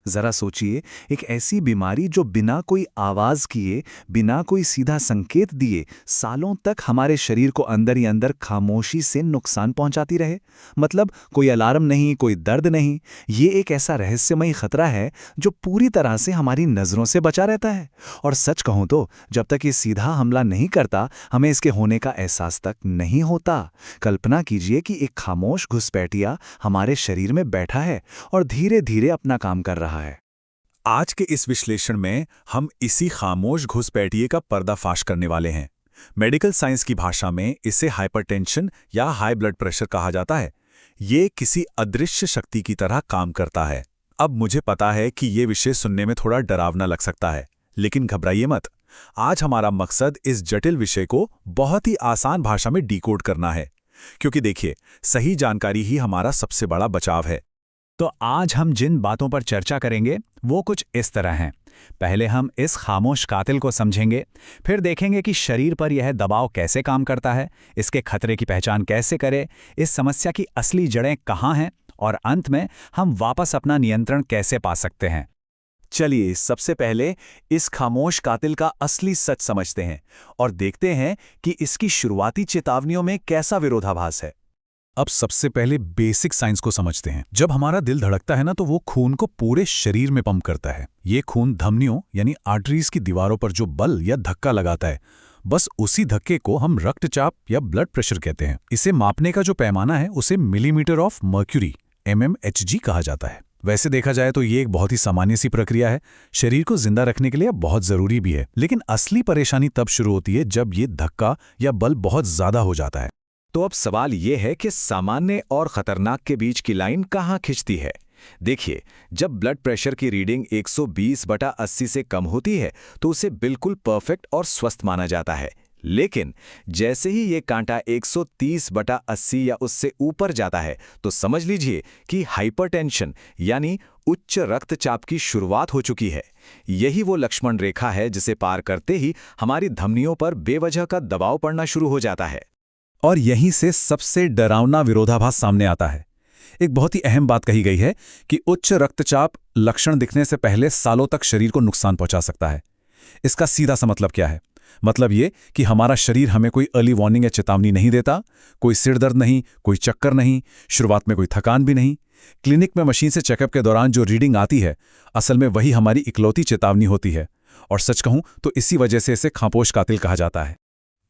जरा सोचिए, एक ऐसी बीमारी जो बिना कोई आवाज किए, बिना कोई सीधा संकेत दिए सालों तक हमारे शरीर को अंदर ही अंदर खामोशी से नुकसान पहुंचाती रहे। मतलब कोई अलार्म नहीं, कोई दर्द नहीं। ये एक ऐसा रहस्यमयी खतरा है जो पूरी तरह से हमारी नजरों से बचा रहता है। और सच कहूं तो जब तक ये सीधा हमला नहीं करता, हमें इसके होने का एहसास तक नहीं होता। कल्पना कीजिए कि एक खामोश घुसपैठिया हमारे शरीर में बैठा है और धीरे धीरे अपना काम कर रहा है। आज के इस विश्लेषण में हम इसी खामोश घुसपैठिए का पर्दाफाश करने वाले हैं। मेडिकल साइंस की भाषा में इसे हाइपरटेंशन या हाई ब्लड प्रेशर कहा जाता है। ये किसी अदृश्य शक्ति की तरह काम करता है। अब मुझे पता है कि ये विषय सुनने में थोड़ा डरावना लग सकता है, लेकिन घबराइए मत। आज हमारा मकसद इस जटिल विषय को बहुत ही आसान भाषा में डिकोड करना है, क्योंकि देखिए, सही जानकारी ही हमारा सबसे बड़ा बचाव है। तो आज हम जिन बातों पर चर्चा करेंगे वो कुछ इस तरह हैं। पहले हम इस खामोश कातिल को समझेंगे, फिर देखेंगे कि शरीर पर यह दबाव कैसे काम करता है, इसके खतरे की पहचान कैसे करें, इस समस्या की असली जड़ें कहाँ हैं, और अंत में हम वापस अपना नियंत्रण कैसे पा सकते हैं। चलिए सबसे पहले इस खामोश कातिल का असली सच समझते हैं और देखते हैं कि इसकी शुरुआती चेतावनियों में कैसा विरोधाभास है। अब सबसे पहले बेसिक साइंस को समझते हैं। जब हमारा दिल धड़कता है ना, तो वो खून को पूरे शरीर में पंप करता है। ये खून धमनियों यानी आर्टरीज की दीवारों पर जो बल या धक्का लगाता है, बस उसी धक्के को हम रक्तचाप या ब्लड प्रेशर कहते हैं। इसे मापने का जो पैमाना है उसे मिलीमीटर ऑफ मर्क्यूरी mmHg कहा जाता है। वैसे देखा जाए तो ये एक बहुत ही सामान्य सी प्रक्रिया है, शरीर को जिंदा रखने के लिए बहुत जरूरी भी है। लेकिन असली परेशानी तब शुरू होती है जब ये धक्का या बल बहुत ज्यादा हो जाता है। तो अब सवाल ये है कि सामान्य और खतरनाक के बीच की लाइन कहाँ खिंचती है। देखिए, जब ब्लड प्रेशर की रीडिंग 120/80 से कम होती है तो उसे बिल्कुल परफेक्ट और स्वस्थ माना जाता है। लेकिन जैसे ही ये कांटा 130/80 या उससे ऊपर जाता है तो समझ लीजिए कि हाइपरटेंशन यानी उच्च रक्तचाप की शुरुआत हो चुकी है। यही वो लक्ष्मण रेखा है जिसे पार करते ही हमारी धमनियों पर बेवजह का दबाव पड़ना शुरू हो जाता है। और यहीं से सबसे डरावना विरोधाभास सामने आता है। एक बहुत ही अहम बात कही गई है कि उच्च रक्तचाप लक्षण दिखने से पहले सालों तक शरीर को नुकसान पहुंचा सकता है। इसका सीधा सा मतलब क्या है? मतलब ये कि हमारा शरीर हमें कोई अर्ली वार्निंग या चेतावनी नहीं देता। कोई सिर दर्द नहीं, कोई चक्कर नहीं, शुरुआत में कोई थकान भी नहीं। क्लिनिक में मशीन से चेकअप के दौरान जो रीडिंग आती है, असल में वही हमारी इकलौती चेतावनी होती है। और सच कहूं तो इसी वजह से इसे खामोश कातिल कहा जाता है।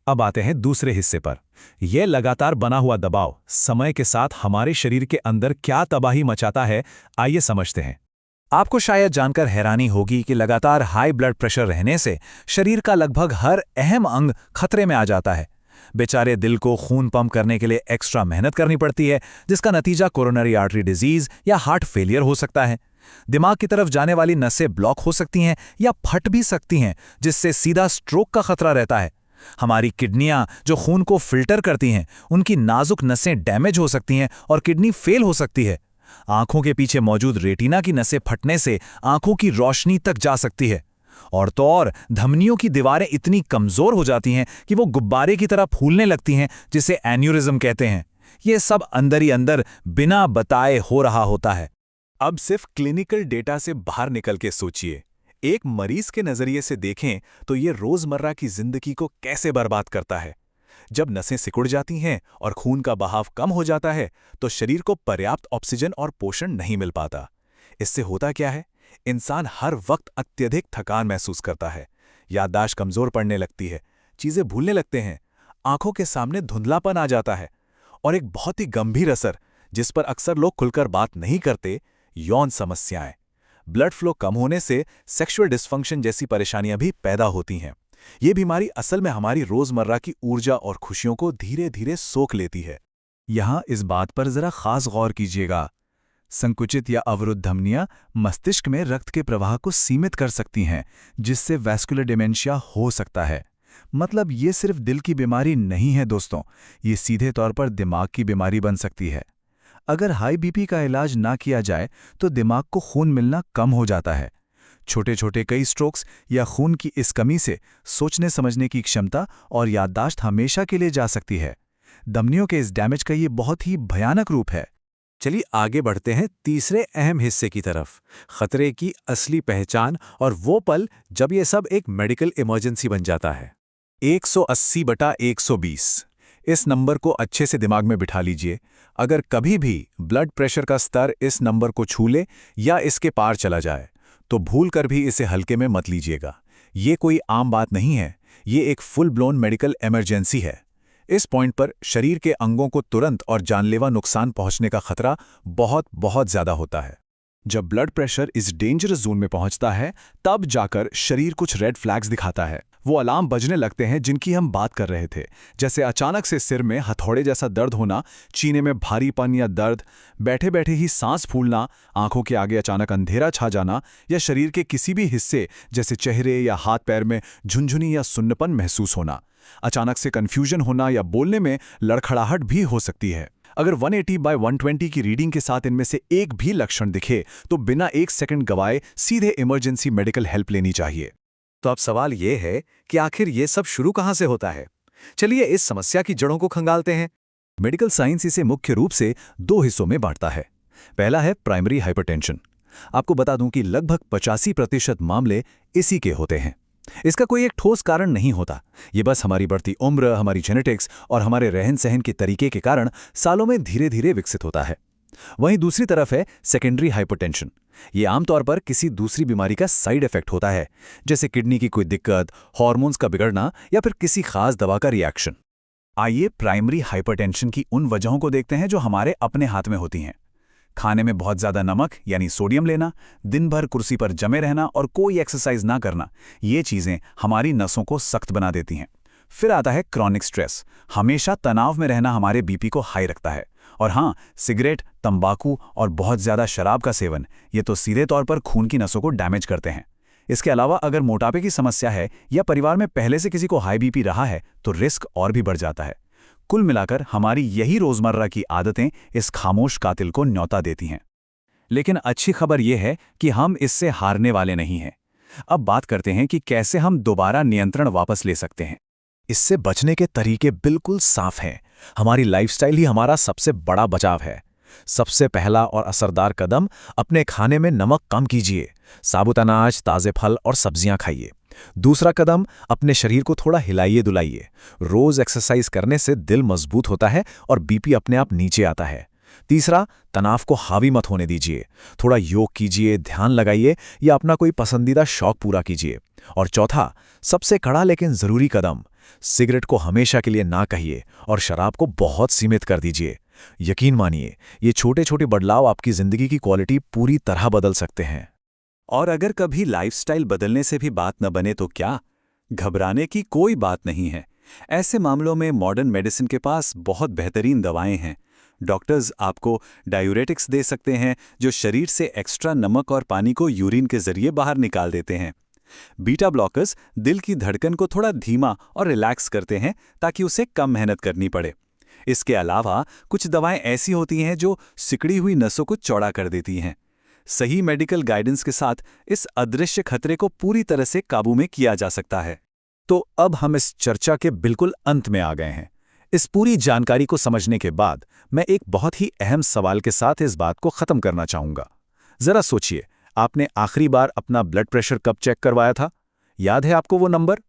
अब आते हैं दूसरे हिस्से पर। यह लगातार बना हुआ दबाव समय के साथ हमारे शरीर के अंदर क्या तबाही मचाता है, आइए समझते हैं। आपको शायद जानकर हैरानी होगी कि लगातार हाई ब्लड प्रेशर रहने से शरीर का लगभग हर अहम अंग खतरे में आ जाता है। बेचारे दिल को खून पंप करने के लिए एक्स्ट्रा मेहनत करनी पड़ती है, जिसका नतीजा कोरोनरी आर्टरी डिजीज या हार्ट फेलियर हो सकता है। दिमाग की तरफ जाने वाली नसें ब्लॉक हो सकती हैं या फट भी सकती हैं, जिससे सीधा स्ट्रोक का खतरा रहता है। हमारी किडनियां जो खून को फिल्टर करती हैं, उनकी नाजुक नसें डैमेज हो सकती हैं और किडनी फेल हो सकती है। आंखों के पीछे मौजूद रेटिना की नसें फटने से आंखों की रोशनी तक जा सकती है। और तो और धमनियों की दीवारें इतनी कमजोर हो जाती हैं कि वो गुब्बारे की तरह फूलने लगती हैं, जिसे एन्यूरिज्म कहते हैं। ये सब अंदर ही अंदर बिना बताए हो रहा होता है। अब सिर्फ क्लिनिकल डेटा से बाहर निकल के सोचिए। एक मरीज के नजरिए से देखें तो ये रोजमर्रा की जिंदगी को कैसे बर्बाद करता है। जब नसें सिकुड़ जाती हैं और खून का बहाव कम हो जाता है तो शरीर को पर्याप्त ऑक्सीजन और पोषण नहीं मिल पाता। इससे होता क्या है? इंसान हर वक्त अत्यधिक थकान महसूस करता है, याददाश्त कमजोर पड़ने लगती है, चीजें भूलने लगते हैं, आंखों के सामने धुंधलापन आ जाता है। और एक बहुत ही गंभीर असर, जिस पर अक्सर लोग खुलकर बात नहीं करते, यौन समस्याएं। ब्लड फ्लो कम होने से सेक्सुअल डिस्फंक्शन जैसी परेशानियां भी पैदा होती हैं। ये बीमारी असल में हमारी रोजमर्रा की ऊर्जा और खुशियों को धीरे धीरे सोख लेती है। यहां इस बात पर जरा खास गौर कीजिएगा। संकुचित या अवरुद्ध धमनियां मस्तिष्क में रक्त के प्रवाह को सीमित कर सकती हैं, जिससे वैस्कुलर डिमेंशिया हो सकता है। मतलब ये सिर्फ दिल की बीमारी नहीं है दोस्तों, ये सीधे तौर पर दिमाग की बीमारी बन सकती है। अगर हाई बीपी का इलाज ना किया जाए तो दिमाग को खून मिलना कम हो जाता है। छोटे छोटे कई स्ट्रोक्स या खून की इस कमी से सोचने समझने की क्षमता और याददाश्त हमेशा के लिए जा सकती है। धमनियों के इस डैमेज का ये बहुत ही भयानक रूप है। चलिए आगे बढ़ते हैं तीसरे अहम हिस्से की तरफ, खतरे की असली पहचान और वो पल जब ये सब एक मेडिकल इमरजेंसी बन जाता है। 180/120 इस नंबर को अच्छे से दिमाग में बिठा लीजिए। अगर कभी भी ब्लड प्रेशर का स्तर इस नंबर को छू ले या इसके पार चला जाए, तो भूल कर भी इसे हल्के में मत लीजिएगा। ये कोई आम बात नहीं है, ये एक फुल ब्लोन मेडिकल इमरजेंसी है। इस पॉइंट पर शरीर के अंगों को तुरंत और जानलेवा नुकसान पहुंचने का खतरा बहुत बहुत ज्यादा होता है। जब ब्लड प्रेशर इस डेंजरस जोन में पहुंचता है, तब जाकर शरीर कुछ रेड फ्लैग्स दिखाता है। वो अलार्म बजने लगते हैं जिनकी हम बात कर रहे थे, जैसे अचानक से सिर में हथौड़े जैसा दर्द होना, सीने में भारीपन या दर्द, बैठे बैठे ही सांस फूलना, आंखों के आगे अचानक अंधेरा छा जाना, या शरीर के किसी भी हिस्से जैसे चेहरे या हाथ पैर में झुनझुनी या सुन्नपन महसूस होना। अचानक से कंफ्यूजन होना या बोलने में लड़खड़ाहट भी हो सकती है। अगर 180/120 की रीडिंग के साथ इनमें से एक भी लक्षण दिखे, तो बिना एक सेकंड गवाए सीधे इमरजेंसी मेडिकल हेल्प लेनी चाहिए। तो अब सवाल ये है कि आखिर ये सब शुरू कहाँ से होता है? चलिए इस समस्या की जड़ों को खंगालते हैं। मेडिकल साइंस इसे मुख्य रूप से 2 हिस्सों में बांटता है। पहला है प्राइमरी हाइपरटेंशन। आपको बता दूं कि लगभग 85% मामले इसी के होते हैं। इसका कोई एक ठोस कारण नहीं होता, ये बस हमारी बढ़ती उम्र, हमारी जेनेटिक्स और हमारे रहन सहन के तरीके के कारण सालों में धीरे धीरे विकसित होता है। वहीं दूसरी तरफ है सेकेंडरी हाइपरटेंशन। ये आमतौर पर किसी दूसरी बीमारी का साइड इफेक्ट होता है, जैसे किडनी की कोई दिक्कत, हार्मोन्स का बिगड़ना या फिर किसी खास दवा का रिएक्शन। आइए प्राइमरी हाइपरटेंशन की उन वजहों को देखते हैं जो हमारे अपने हाथ में होती हैं। खाने में बहुत ज़्यादा नमक यानी सोडियम लेना, दिन भर कुर्सी पर जमे रहना और कोई एक्सरसाइज ना करना, ये चीज़ें हमारी नसों को सख्त बना देती हैं। फिर आता है क्रॉनिक स्ट्रेस। हमेशा तनाव में रहना हमारे बीपी को हाई रखता है। और हाँ, सिगरेट, तंबाकू और बहुत ज़्यादा शराब का सेवन, ये तो सीधे तौर पर खून की नसों को डैमेज करते हैं। इसके अलावा अगर मोटापे की समस्या है या परिवार में पहले से किसी को हाई बीपी रहा है, तो रिस्क और भी बढ़ जाता है। कुल मिलाकर हमारी यही रोजमर्रा की आदतें इस खामोश कातिल को न्योता देती हैं। लेकिन अच्छी खबर यह है कि हम इससे हारने वाले नहीं हैं। अब बात करते हैं कि कैसे हम दोबारा नियंत्रण वापस ले सकते हैं। इससे बचने के तरीके बिल्कुल साफ हैं। हमारी लाइफस्टाइल ही हमारा सबसे बड़ा बचाव है। सबसे पहला और असरदार कदम, अपने खाने में नमक कम कीजिए। साबुत अनाज, ताज़े फल और सब्जियां खाइए। दूसरा कदम, अपने शरीर को थोड़ा हिलाइए दुलाइए। रोज एक्सरसाइज करने से दिल मजबूत होता है और बीपी अपने आप नीचे आता है। तीसरा, तनाव को हावी मत होने दीजिए। थोड़ा योग कीजिए, ध्यान लगाइए या अपना कोई पसंदीदा शौक पूरा कीजिए। और चौथा, सबसे कड़ा लेकिन जरूरी कदम, सिगरेट को हमेशा के लिए ना कहिए और शराब को बहुत सीमित कर दीजिए। यकीन मानिए, ये छोटे छोटे बदलाव आपकी जिंदगी की क्वालिटी पूरी तरह बदल सकते हैं। और अगर कभी लाइफस्टाइल बदलने से भी बात न बने तो क्या? घबराने की कोई बात नहीं है। ऐसे मामलों में मॉडर्न मेडिसिन के पास बहुत बेहतरीन दवाएं हैं। डॉक्टर्स आपको डायूरेटिक्स दे सकते हैं, जो शरीर से एक्स्ट्रा नमक और पानी को यूरिन के जरिए बाहर निकाल देते हैं। बीटा ब्लॉकर्स दिल की धड़कन को थोड़ा धीमा और रिलैक्स करते हैं, ताकि उसे कम मेहनत करनी पड़े। इसके अलावा कुछ दवाएं ऐसी होती हैं जो सिकुड़ी हुई नसों को चौड़ा कर देती हैं। सही मेडिकल गाइडेंस के साथ इस अदृश्य खतरे को पूरी तरह से काबू में किया जा सकता है। तो अब हम इस चर्चा के बिल्कुल अंत में आ गए हैं। इस पूरी जानकारी को समझने के बाद मैं एक बहुत ही अहम सवाल के साथ इस बात को खत्म करना चाहूंगा। जरा सोचिए, आपने आखिरी बार अपना ब्लड प्रेशर कब चेक करवाया था? याद है आपको वो नंबर?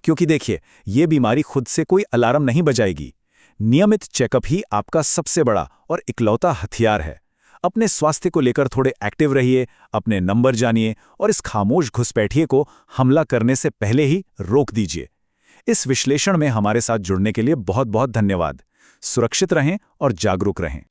क्योंकि देखिए, ये बीमारी खुद से कोई अलार्म नहीं बजाएगी। नियमित चेकअप ही आपका सबसे बड़ा और इकलौता हथियार है। अपने स्वास्थ्य को लेकर थोड़े एक्टिव रहिए, अपने नंबर जानिए और इस खामोश घुसपैठिए को हमला करने से पहले ही रोक दीजिए। इस विश्लेषण में हमारे साथ जुड़ने के लिए बहुत बहुत धन्यवाद। सुरक्षित रहें और जागरूक रहें।